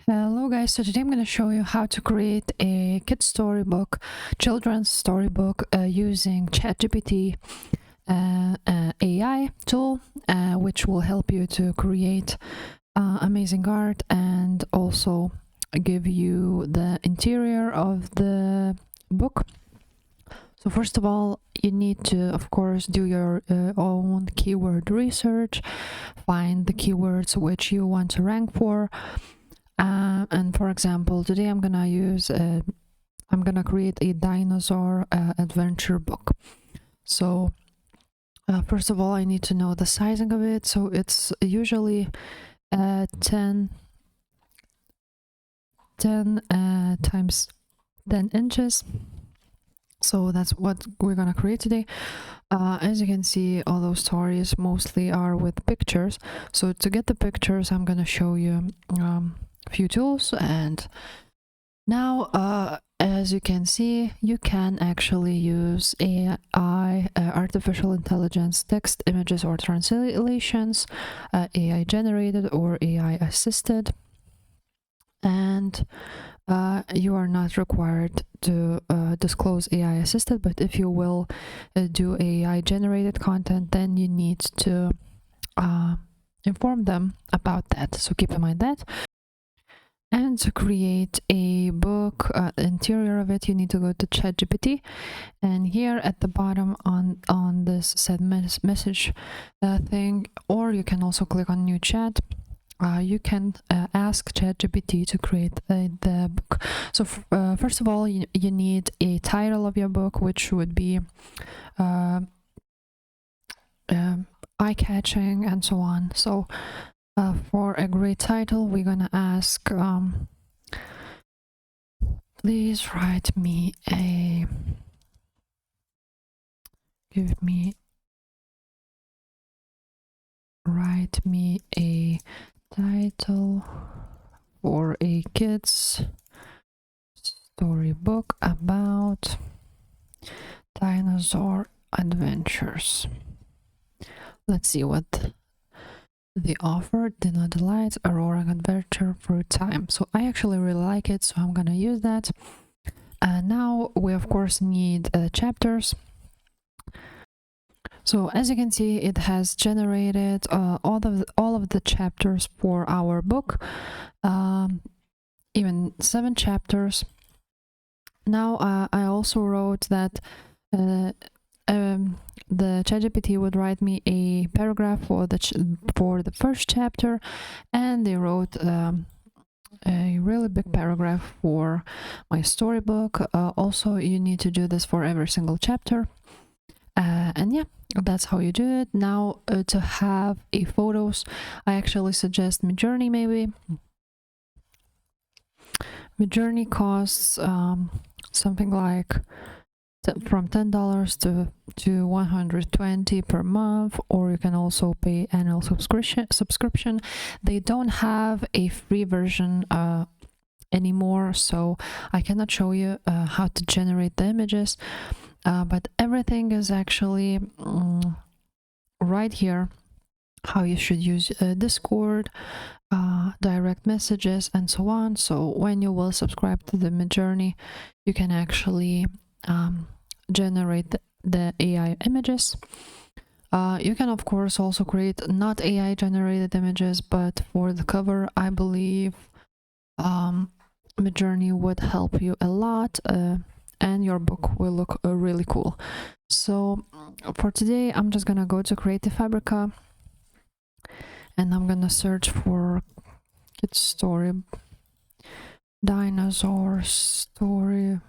Hello guys, so today I'm going to show you how to create a kid's storybook, children's storybook using ChatGPT AI tool, which will help you to create amazing art and also give you the interior of the book. So first of all, you need to, of course, do your own keyword research, find the keywords which you want to rank for. And for example, today I'm gonna create a dinosaur adventure book. So first of all, I need to know the sizing of it. So it's usually 10 times 10 inches. So that's what we're gonna create today. As you can see, all those stories mostly are with pictures. So to get the pictures, I'm gonna show you few tools. And now as you can see, you can actually use AI, artificial intelligence, text, images, or translations, AI generated or AI assisted, and you are not required to disclose AI assisted, but if you will do AI generated content, then you need to inform them about that. So keep in mind that. And to create a book, the interior of it, you need to go to ChatGPT, and here at the bottom on this set message thing, or you can also click on new chat. You can ask ChatGPT to create the book. So first of all, you need a title of your book, which would be eye-catching and so on. So for a great title, we're gonna ask, please write me a title for a kids storybook about dinosaur adventures. Let's see what the offer. Dinner Delights, a roaring adventure through time. So I actually really like it, so I'm gonna use that. Now we of course need chapters. So as you can see, it has generated all of the chapters for our book, even 7 chapters. Now I also wrote that the ChatGPT would write me a paragraph for the first chapter, and they wrote a really big paragraph for my storybook. Also, you need to do this for every single chapter. And yeah, that's how you do it. Now to have a photos, I actually suggest Midjourney. Maybe Midjourney costs something like from $10 to $120 per month, or you can also pay annual subscription. They don't have a free version anymore, so I cannot show you how to generate the images, but everything is actually right here, how you should use Discord, direct messages, and so on. So when you will subscribe to the Midjourney, you can actually generate the AI images. You can of course also create not AI generated images, but for the cover, I believe Midjourney would help you a lot, and your book will look really cool. So for today, I'm just gonna go to Creative Fabrica, and I'm gonna search for kids story dinosaur story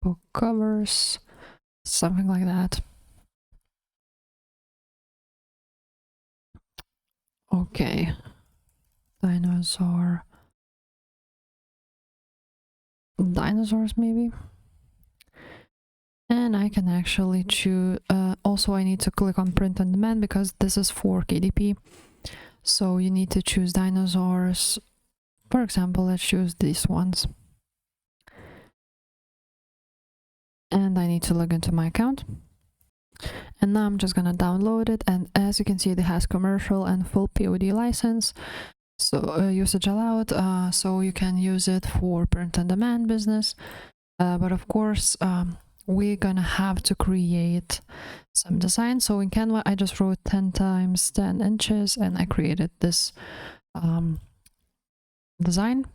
book covers, something like that. Okay, dinosaurs maybe. And I can actually choose, also I need to click on print on demand because this is for KDP. So you need to choose dinosaurs. For example, let's choose these ones. And I need to log into my account. And now I'm just gonna download it, and as you can see, it has commercial and full POD license. So usage allowed, so you can use it for print on demand business, but of course we're gonna have to create some design. So in Canva I just wrote 10 times 10 inches and I created this design,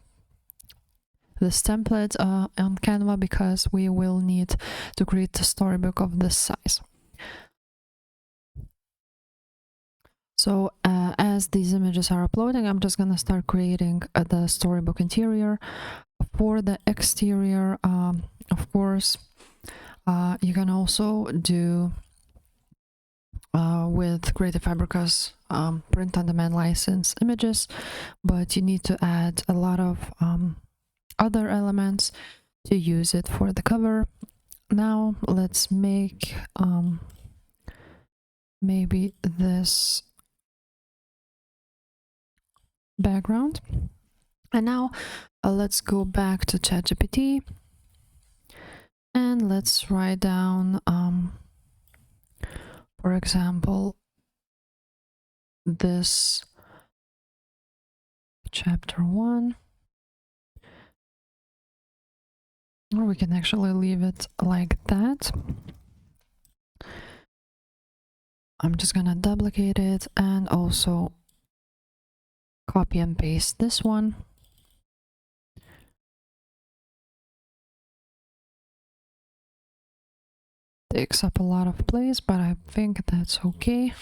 this template on Canva, because we will need to create a storybook of this size. So as these images are uploading, I'm just gonna start creating the storybook interior. For the exterior, of course, you can also do with Creative Fabrica's print on demand license images, but you need to add a lot of other elements to use it for the cover. Now let's make maybe this background. And now let's go back to ChatGPT and let's write down for example this chapter 1, or we can actually leave it like that. I'm just gonna duplicate it and also copy and paste this one. Takes up a lot of place, but I think that's okay.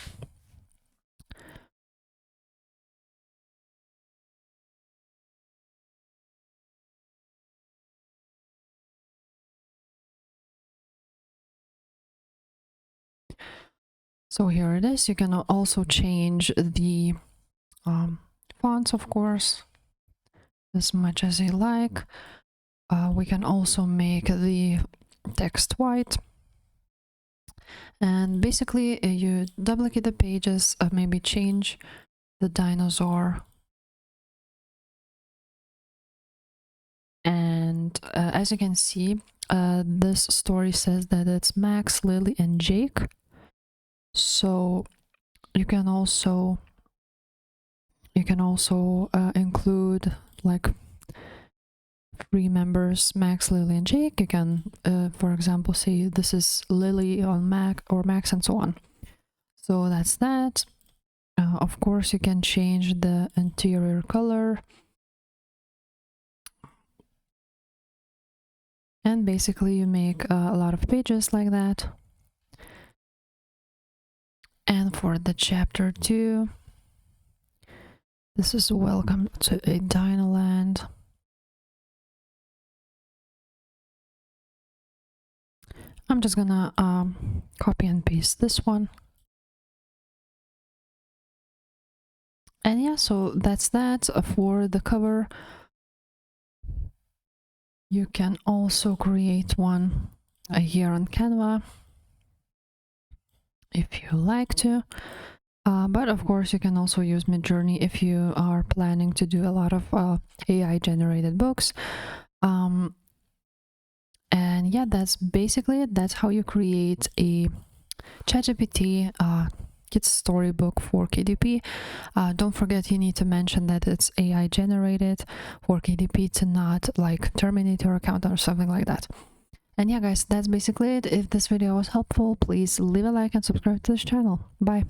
So here it is. You can also change the fonts, of course, as much as you like. We can also make the text white. And basically you duplicate the pages, maybe change the dinosaur. And as you can see, this story says that it's Max, Lily, and Jake. So you can also include like 3 members, Max, Lily, and Jake. You can, for example, say this is Lily on Mac or Max, and so on. So that's that. Of course, you can change the interior color. And basically you make a lot of pages like that. And for the chapter 2, this is Welcome to a Dinoland. I'm just gonna copy and paste this one. And yeah, so that's that for the cover. You can also create one here on Canva if you like to. But of course, you can also use Midjourney if you are planning to do a lot of AI generated books. And yeah, that's basically it. That's how you create a ChatGPT kids storybook for KDP. Don't forget, you need to mention that it's AI generated for KDP to not like terminate your account or something like that. And yeah, guys, that's basically it. If this video was helpful, please leave a like and subscribe to this channel. Bye.